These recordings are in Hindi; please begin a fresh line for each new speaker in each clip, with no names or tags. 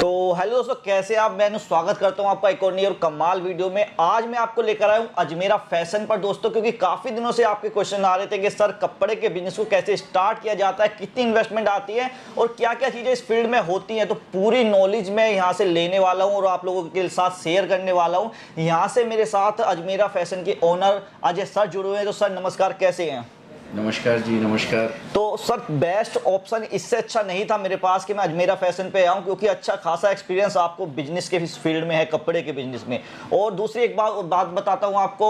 तो हेलो दोस्तों, कैसे आप? मैं स्वागत करता हूं आपका एक और नई और कमाल वीडियो में। आज मैं आपको लेकर आया हूं अजमेरा फैशन पर दोस्तों, क्योंकि काफी दिनों से आपके क्वेश्चन आ रहे थे कि सर कपड़े के बिजनेस को कैसे स्टार्ट किया जाता है, कितनी इन्वेस्टमेंट आती है और क्या क्या चीजें इस फील्ड में होती हैं। तो पूरी नॉलेज मैं यहाँ से लेने वाला हूँ और आप लोगों के साथ शेयर करने वाला हूँ। यहाँ से मेरे साथ अजमेरा फैशन के ओनर अजय सर जुड़े हुए हैं। तो सर नमस्कार, कैसे हैं?
नमस्कार जी, नमस्कार।
तो सर बेस्ट ऑप्शन इससे अच्छा नहीं था मेरे पास कि मैं अजमेरा फैशन पे आऊँ, क्योंकि अच्छा खासा एक्सपीरियंस आपको बिजनेस के इस फील्ड में है, कपड़े के बिजनेस में। और दूसरी एक बात बताता हूँ आपको,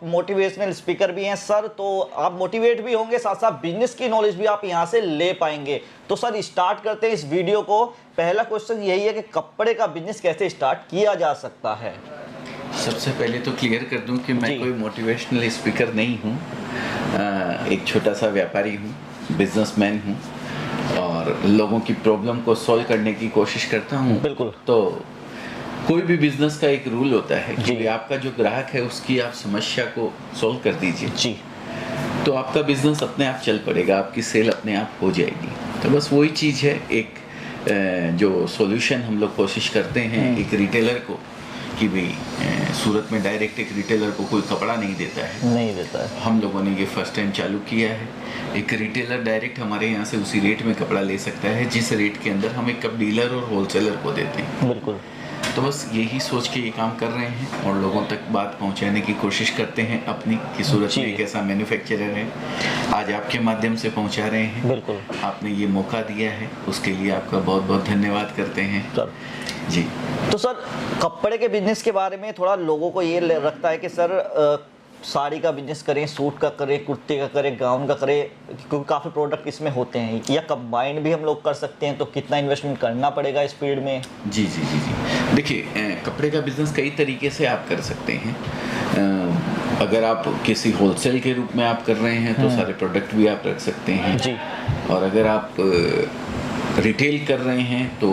मोटिवेशनल स्पीकर भी हैं सर, तो आप मोटिवेट भी होंगे, साथ साथ बिजनेस की नॉलेज भी आप यहाँ से ले पाएंगे। तो सर स्टार्ट करते हैं इस वीडियो को। पहला क्वेश्चन यही है कि कपड़े का बिजनेस कैसे स्टार्ट किया जा सकता है?
सबसे पहले तो क्लियर कर दूं कि मैं कोई मोटिवेशनल स्पीकर नहीं हूं। एक छोटा सा व्यापारी हूं, बिजनेसमैन हूं और लोगों की प्रॉब्लम को सॉल्व करने की कोशिश करता हूं।
बिल्कुल।
तो कोई भी बिजनेस का एक रूल होता है कि आपका जो ग्राहक है उसकी आप समस्या को सॉल्व कर दीजिए जी, तो आपका बिजनेस अपने आप चल पड़ेगा, आपकी सेल अपने आप हो जाएगी। तो बस वही चीज़ है, एक जो सॉल्यूशन हम लोग कोशिश करते हैं एक रिटेलर को कि भाई सूरत में डायरेक्ट एक रिटेलर को कोई कपड़ा नहीं देता है। हम लोगों ने ये फर्स्ट टाइम चालू किया है। एक रिटेलर डायरेक्ट हमारे यहाँ से उसी रेट में कपड़ा ले सकता है जिस रेट के अंदर हम एक कप डीलर और होलसेलर को देते हैं।
बिल्कुल।
तो बस यही सोच के ये काम कर रहे हैं और लोगों तक बात पहुंचाने की कोशिश करते हैं अपनी, कि सूरत में एक ऐसा मैन्युफैक्चरर है, आज आपके माध्यम से पहुंचा रहे हैं।
बिल्कुल।
आपने ये मौका दिया है, उसके लिए आपका बहुत बहुत धन्यवाद करते हैं
सर
जी।
तो सर कपड़े के बिजनेस के बारे में थोड़ा लोगों को ये रखता है कि सर साड़ी का बिजनेस करें, सूट का करें, कुर्ते का करें, गाउन का करें, क्योंकि काफ़ी प्रोडक्ट इसमें होते हैं, या कंबाइंड भी हम लोग कर सकते हैं, तो कितना इन्वेस्टमेंट करना पड़ेगा इस फील्ड में?
जी जी जी जी देखिए, कपड़े का बिजनेस कई तरीके से आप कर सकते हैं। अगर आप किसी होलसेल के रूप में आप कर रहे हैं तो सारे प्रोडक्ट भी आप रख सकते हैं जी। और अगर आप रिटेल कर रहे हैं तो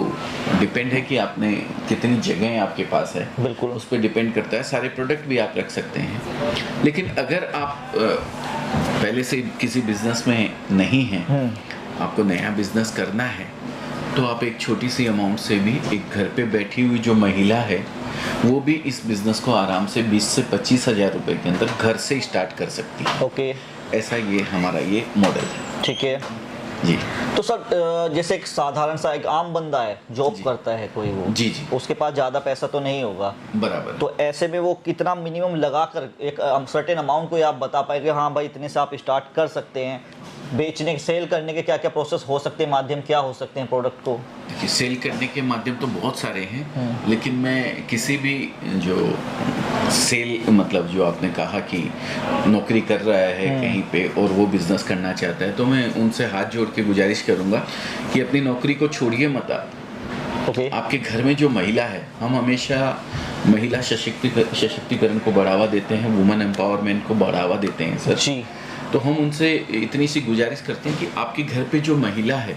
डिपेंड है कि आपने कितनी जगह आपके पास है।
बिल्कुल।
उस पर डिपेंड करता है, सारे प्रोडक्ट भी आप रख सकते हैं। लेकिन अगर आप पहले से किसी बिजनेस में नहीं हैं, आपको नया बिजनेस करना है, तो आप एक छोटी सी अमाउंट से भी एक घर पे बैठी हुई जो महिला है वो भी इस बिजनेस को आराम से 20 से 25 हज़ार रुपए के अंदर घर से स्टार्ट कर सकती है।
ओके।
ऐसा ये हमारा ये मॉडल है।
ठीक है
जी।
तो सर जैसे एक साधारण सा एक आम बंदा है, जॉब करता है कोई, वो
जी जी,
उसके पास ज़्यादा पैसा तो नहीं होगा,
बराबर।
तो ऐसे में वो कितना मिनिमम लगा कर एक सर्टेन अमाउंट को आप बता पाए कि हाँ भाई इतने से आप स्टार्ट कर सकते हैं? बेचने सेल करने के क्या क्या प्रोसेस हो सकते हैं, माध्यम क्या हो सकते हैं प्रोडक्ट को?
देखिए, सेल करने के माध्यम तो बहुत सारे हैं, लेकिन मैं किसी भी जो सेल मतलब जो आपने कहा कि नौकरी कर रहा है कहीं पे और वो बिजनेस करना चाहता है, तो मैं उनसे हाथ जोड़ के गुजारिश करूंगा कि अपनी नौकरी को छोड़िए मत आप। आपके घर में जो महिला है, हम हमेशा महिला सशक्तिकरण को बढ़ावा देते हैं, वुमेन एम्पावरमेंट को बढ़ावा देते हैं सर जी। तो हम उनसे इतनी सी गुजारिश करते हैं कि आपके घर पे जो महिला है,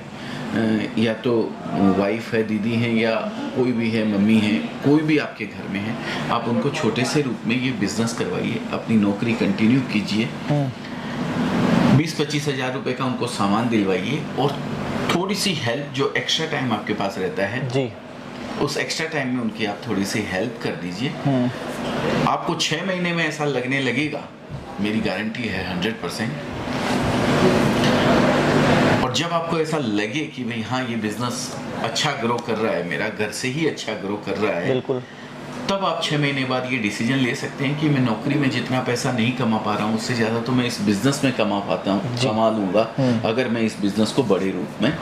या तो वाइफ है, दीदी है, या कोई भी है, मम्मी है, कोई भी आपके घर में है, आप उनको छोटे से रूप में ये बिजनेस करवाइए, अपनी नौकरी कंटिन्यू कीजिए, 20-25 हज़ार रुपए का उनको सामान दिलवाइए और थोड़ी सी हेल्प, जो एक्स्ट्रा टाइम आपके पास रहता है जी, उस एक्स्ट्रा टाइम में उनकी आप थोड़ी सी हेल्प कर दीजिए। आपको 6 महीने में ऐसा लगने लगेगा, मेरी गारंटी है 100%। और जब आपको ऐसा लगे कि भाई हाँ ये बिजनेस अच्छा ग्रो कर रहा है, मेरा घर से ही अच्छा ग्रो कर रहा है, बिल्कुल, तब आप 6 महीने बाद ये डिसीजन ले सकते हैं कि मैं नौकरी में जितना पैसा नहीं कमा पा रहा हूँ उससे ज़्यादा तो मैं इस बिजनेस में कमा लूँगा अगर मैं इस बिजनेस को बड़े रूप में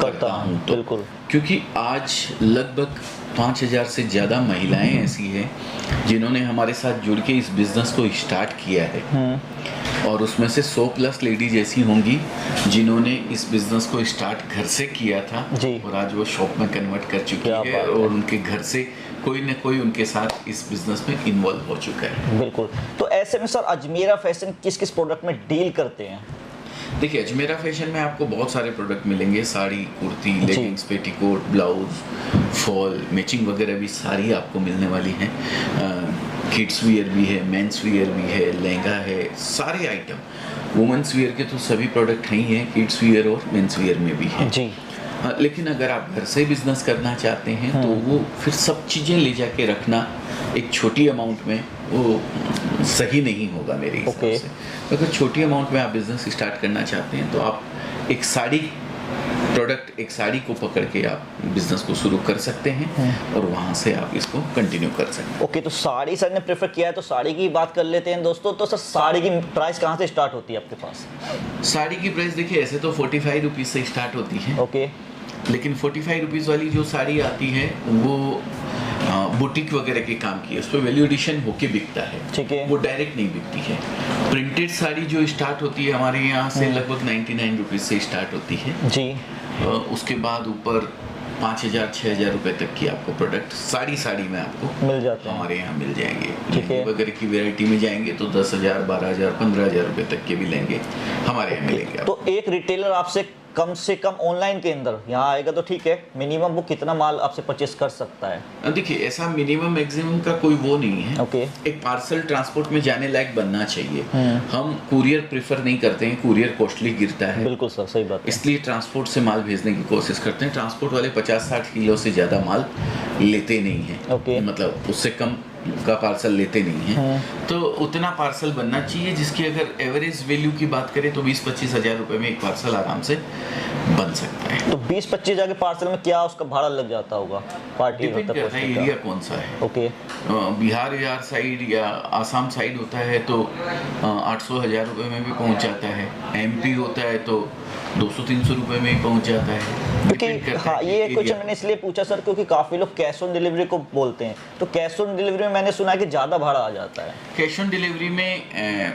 करता हूँ तो। बिल्कुल। क्योंकि आज लगभग 5,000 से ज़्यादा महिलाएं ऐसी हैं जिन्होंने हमारे साथ जुड़ के इस बिजनेस को स्टार्ट किया है, और उसमें से 100+ लेडीज ऐसी होंगी जिन्होंने इस बिजनेस को स्टार्ट घर से किया था और आज वो शॉप में कन्वर्ट कर चुकी है और उनके घर से कोई न कोई उनके साथ इस बिजनेस में इन्वॉल्व हो चुका है।
बिल्कुल। तो ऐसे में सर अजमेरा फैशन किस किस प्रोडक्ट में डील करते हैं?
देखिए, अजमेरा फैशन में आपको बहुत सारे प्रोडक्ट मिलेंगे, sari, kurti, leggings, petticoat, blouse, fall, matching वगैरह भी सारी आपको मिलने वाली हैं। किड्स वियर भी है, मेंस वियर भी है, लहंगा है, सारे आइटम। वुमेंस वियर के तो सभी प्रोडक्ट ही हैं, किड्स वियर और मेंस वियर में भी है जी। लेकिन अगर आप घर से बिजनेस करना चाहते हैं तो वो फिर सब चीज़ें ले जाके रखना एक छोटी अमाउंट में वो सही नहीं होगा मेरे हिसाब से। अगर छोटी अमाउंट में आप बिजनेस स्टार्ट करना चाहते हैं तो आप एक साड़ी प्रोडक्ट, एक साड़ी को पकड़ के आप बिजनेस को शुरू कर सकते हैं और वहाँ से आप इसको कंटिन्यू कर सकते हैं।
ओके, तो साड़ी सर ने प्रेफर किया है तो साड़ी की बात कर लेते हैं दोस्तों। तो सर साड़ी की प्राइस कहाँ से स्टार्ट होती है आपके पास?
साड़ी की प्राइस देखिए ऐसे तो 45 रुपीज़ से स्टार्ट होती है।
ओके,
लेकिन 45 रुपीज़ वाली जो साड़ी आती है वो बुटीक वगैरह के काम की है, उस पर वैल्यू एडिशन होके बिकता है।
ठीक है,
वो डायरेक्ट नहीं बिकती है। प्रिंटेड साड़ी जो स्टार्ट होती है हमारे यहाँ से लगभग 99 रुपीज़ से स्टार्ट होती है
जी।
उसके बाद ऊपर 5,000-6,000 रुपए तक की आपको प्रोडक्ट साड़ी में आपको
मिल जाते हैं,
हमारे यहाँ मिल जाएंगे।
ठीक है,
वगैरह की वैरायटी में जाएंगे तो 10,000, 12,000, 15,000 रुपए तक के भी लेंगे, हमारे यहाँ मिलेंगे।
तो एक रिटेलर आपसे कम से कम ऑनलाइन के अंदर यहाँ आएगा तो ठीक है, मिनिमम वो कितना माल आपसे परचेस कर सकता है?
देखिए ऐसा मिनिमम मैक्सिमम का कोई वो नहीं है।
ओके,
एक पार्सल ट्रांसपोर्ट में जाने लायक बनना चाहिए। हम कुरियर प्रेफर नहीं करते हैं, कुरियर कॉस्टली गिरता है।
बिल्कुल सर, सही बात है।
इसलिए ट्रांसपोर्ट से माल भेजने की कोशिश करते हैं। ट्रांसपोर्ट वाले 50-60 किलो से ज़्यादा माल लेते नहीं हैं।
ओके,
मतलब उससे कम का पार्सल लेते नहीं हैं। तो उतना पार्सल बनना चाहिए जिसकी अगर एवरेज वैल्यू की बात करें तो 20-25 हज़ार रुपए में एक पार्सल आराम से बन सकता है।
तो 20-25 हज़ार के पार्सल में क्या उसका भाड़ा लग जाता होगा? पार्टी
डिपेंड करता है एरिया कौन सा है।
ओके,
बिहार साइड या आसाम साइड होता है तो 800-1,000 रुपए में भी पहुंच जाता है। MP होता है तो 200-300 रुपए में ही पहुंच जाता है।
क्योंकि हाँ, ये क्वेश्चन मैंने इसलिए पूछा सर क्योंकि काफ़ी लोग कैश ऑन डिलीवरी को बोलते हैं, तो कैश ऑन डिलीवरी में मैंने सुना है कि ज़्यादा भाड़ा आ जाता है।
कैश ऑन डिलीवरी में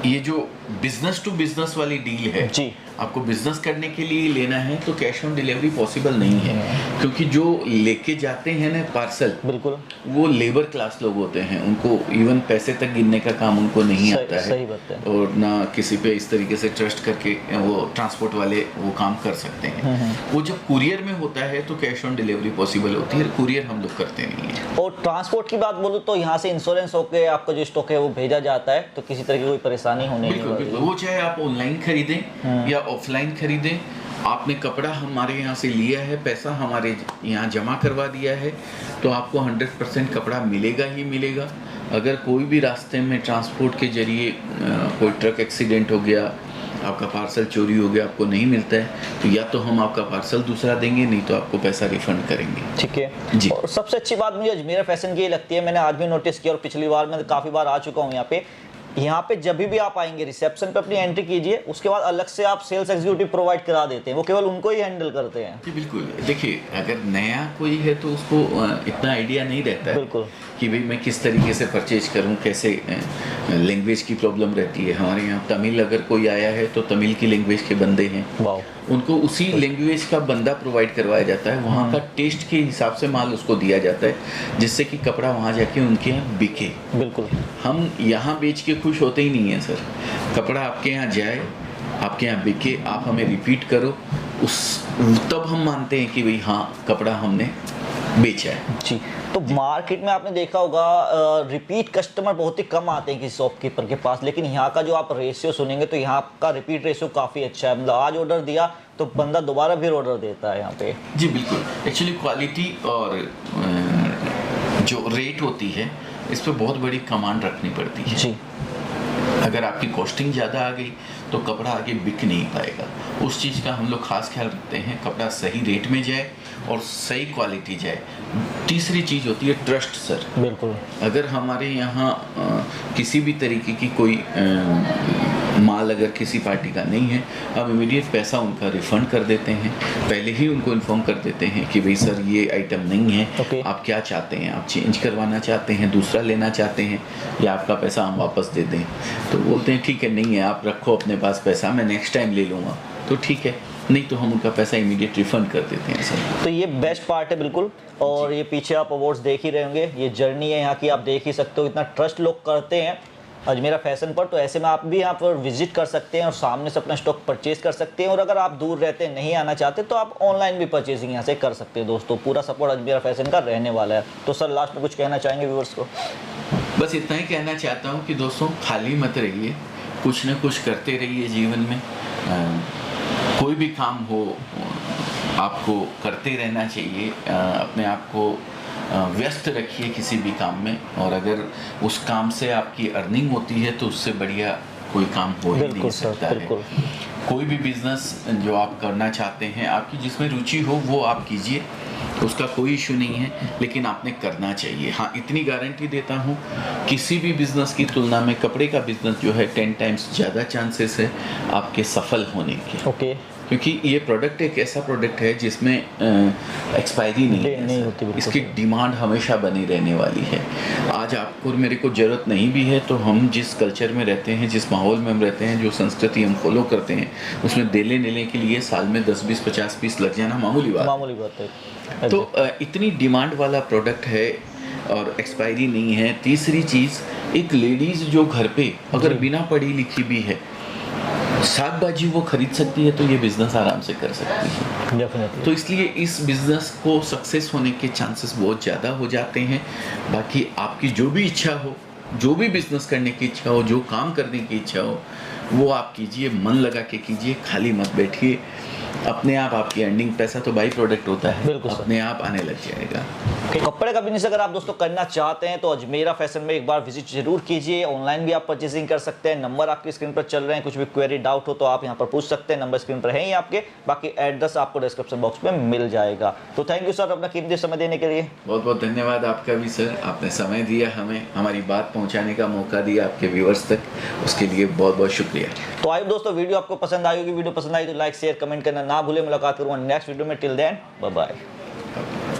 ये जो बिजनेस टू बिजनेस वाली डील है
जी,
आपको बिजनेस करने के लिए लेना है तो कैश ऑन डिलीवरी पॉसिबल नहीं है, क्योंकि जो लेके जाते हैं ना पार्सल,
बिल्कुल
वो लेबर क्लास लोग होते हैं, उनको इवन पैसे तक गिनने का काम उनको नहीं आता है।
सही बात है।
और ना किसी पे इस तरीके से ट्रस्ट करके वो ट्रांसपोर्ट वाले वो काम कर सकते हैं। वो जब कुरियर में होता है तो कैश ऑन डिलीवरी पॉसिबल होती है, कुरियर हम लोग करते नहीं है।
और ट्रांसपोर्ट की बात बोलूँ तो यहाँ से इंश्योरेंस होकर आपका जो स्टॉक है वो भेजा जाता है, तो किसी तरह की कोई परेशानी होने नहीं वाली।
वो चाहे आप ऑनलाइन खरीदें या ऑफलाइन खरीदें, आपने कपड़ा हमारे यहाँ से लिया है, पैसा हमारे यहाँ जमा करवा दिया है, तो आपको 100% कपड़ा मिलेगा ही मिलेगा। अगर कोई भी रास्ते में ट्रांसपोर्ट के जरिए कोई ट्रक एक्सीडेंट हो गया, आपका पार्सल चोरी हो गया, आपको नहीं मिलता है, तो या तो हम आपका पार्सल दूसरा देंगे, नहीं तो आपको पैसा रिफंड करेंगे।
ठीक है
जी।
और सबसे अच्छी बात मुझे अजमेरा फैशन की ये लगती है, मैंने आज भी नोटिस किया और पिछली बार मैं काफ़ी बार आ चुका हूँ यहाँ पे जब भी आप आएंगे रिसेप्शन पे अपनी एंट्री कीजिए, उसके बाद अलग से आप सेल्स एग्जीक्यूटिव प्रोवाइड करा देते हैं, वो केवल उनको ही हैंडल करते हैं।
जी बिल्कुल। देखिए अगर नया कोई है तो उसको इतना आइडिया नहीं रहता है
बिल्कुल
कि भाई मैं किस तरीके से परचेज करूं, कैसे लैंग्वेज की प्रॉब्लम रहती है। हमारे यहाँ तमिल अगर कोई आया है तो तमिल की लैंग्वेज के बंदे हैं, उनको उसी लैंग्वेज का बंदा प्रोवाइड करवाया जाता है, वहाँ का टेस्ट के हिसाब से माल उसको दिया जाता है, जिससे कि कपड़ा वहाँ जाके उनके यहाँ बिके।
बिल्कुल,
हम यहाँ बेच के खुश होते ही नहीं है सर। कपड़ा आपके यहाँ जाए, आपके यहाँ बिके, आप हमें रिपीट करो, तब हम मानते हैं कि भाई हाँ कपड़ा हमने बेचा है।
जी। तो मार्केट में आपने देखा होगा रिपीट कस्टमर बहुत ही कम आते हैं किसी शॉपकीपर के पास, लेकिन यहाँ का जो आप रेशियो सुनेंगे तो यहाँ का रिपीट रेशियो काफ़ी अच्छा है। मतलब आज ऑर्डर दिया तो बंदा दोबारा फिर ऑर्डर देता है यहाँ पे।
जी बिल्कुल। एक्चुअली क्वालिटी और जो रेट होती है इस पर बहुत बड़ी कमांड रखनी पड़ती है।
जी।
अगर आपकी कॉस्टिंग ज़्यादा आ गई तो कपड़ा आगे बिक नहीं पाएगा। उस चीज़ का हम लोग खास ख्याल रखते हैं, कपड़ा सही रेट में जाए और सही क्वालिटी जाए। तीसरी चीज़ होती है ट्रस्ट सर।
बिल्कुल।
अगर हमारे यहाँ किसी भी तरीके की कोई माल अगर किसी पार्टी का नहीं है, अब इमीडिएट पैसा उनका रिफंड कर देते हैं। पहले ही उनको इन्फॉर्म कर देते हैं कि भाई सर ये आइटम नहीं है, आप क्या चाहते हैं, आप चेंज करवाना चाहते हैं, दूसरा लेना चाहते हैं, या आपका पैसा हम वापस दे दें। तो बोलते हैं ठीक है, नहीं है आप रखो अपने पास पैसा, मैं नेक्स्ट टाइम ले लूँगा। तो ठीक है, नहीं तो हम उनका पैसा इमीडिएट रिफंड कर देते हैं सर।
तो ये बेस्ट पार्ट है बिल्कुल। और ये पीछे आप अवार्ड्स देख ही रहे होंगे, ये जर्नी है यहाँ की, आप देख ही सकते हो, इतना ट्रस्ट लोग करते हैं अजमेरा फैशन पर। तो ऐसे में आप भी यहाँ पर विजिट कर सकते हैं और सामने से अपना स्टॉक परचेज कर सकते हैं। और अगर आप दूर रहते हैं, नहीं आना चाहते, तो आप ऑनलाइन भी परचेजिंग यहाँ से कर सकते हैं। दोस्तों पूरा सपोर्ट अजमेरा फैशन का रहने वाला है। तो सर लास्ट में कुछ कहना चाहेंगे व्यूअर्स को?
बस इतना ही कहना चाहता हूँ कि दोस्तों खाली मत रहिए, कुछ न कुछ करते रहिए जीवन में। कोई भी काम हो, आपको करते रहना चाहिए। अपने आप को व्यस्त रखिए किसी भी काम में, और अगर उस काम से आपकी अर्निंग होती है तो उससे बढ़िया कोई काम हो ही नहीं सकता है। कोई भी बिजनेस जो आप करना चाहते हैं, आपकी जिसमें रुचि हो वो आप कीजिए, उसका कोई इशू नहीं है, लेकिन आपने करना चाहिए। हाँ, इतनी गारंटी देता हूँ, किसी भी बिजनेस की तुलना में कपड़े का बिजनेस जो है 10 टाइम्स ज़्यादा चांसेस है आपके सफल होने के। क्योंकि ये प्रोडक्ट एक ऐसा प्रोडक्ट है जिसमें एक्सपायरी नहीं होती, इसकी डिमांड हमेशा बनी रहने वाली है। आज आपको और मेरे को ज़रूरत नहीं भी है, तो हम जिस कल्चर में रहते हैं, जिस माहौल में हम रहते हैं, जो संस्कृति हम फॉलो करते हैं, उसमें देने लेने के लिए साल में 10, 20, 50 पीस लग जाना मामूली बात है। तो इतनी डिमांड वाला प्रोडक्ट है और एक्सपायरी नहीं है। तीसरी चीज़, एक लेडीज़ जो घर पे अगर बिना पढ़ी लिखी भी है, साग भाजी वो खरीद सकती है, तो ये बिजनेस आराम से कर सकती है। डेफिनेटली। तो इसलिए इस बिजनेस को सक्सेस होने के चांसेस बहुत ज़्यादा हो जाते हैं। बाकी आपकी जो भी इच्छा हो, जो भी बिजनेस करने की इच्छा हो, जो काम करने की इच्छा हो, वो आप कीजिए, मन लगा के कीजिए, खाली मत बैठिए। अपने आप आपकी अर्निंग, पैसा तो बाई प्रोडक्ट होता है, अपने आप आने लग जाएगा।
कपड़े का बिजनेस अगर आप दोस्तों करना चाहते हैं तो अजमेरा फैशन में एक बार विजिट जरूर कीजिए। ऑनलाइन भी आप परचेसिंग कर सकते हैं। नंबर आपकी स्क्रीन पर चल रहे हैं, कुछ भी क्वेरी डाउट हो तो आप यहां पर पूछ सकते हैं, नंबर स्क्रीन पर है ही आपके। बाकी एड्रेस आपको डिस्क्रिप्शन बॉक्स में मिल जाएगा। तो थैंक यू सर अपना कीमती समय देने के लिए।
बहुत बहुत धन्यवाद आपका भी सर, आपने समय दिया, हमें हमारी बात पहुँचाने का मौका दिया आपके व्यूअर्स तक, उसके लिए बहुत बहुत शुक्रिया।
तो आइए दोस्तों, वीडियो आपको पसंद आई होगी। वीडियो पसंद आई तो लाइक शेयर कमेंट करना ना भूले। मुलाकात करूँगा नेक्स्ट वीडियो में। Till then bye bye.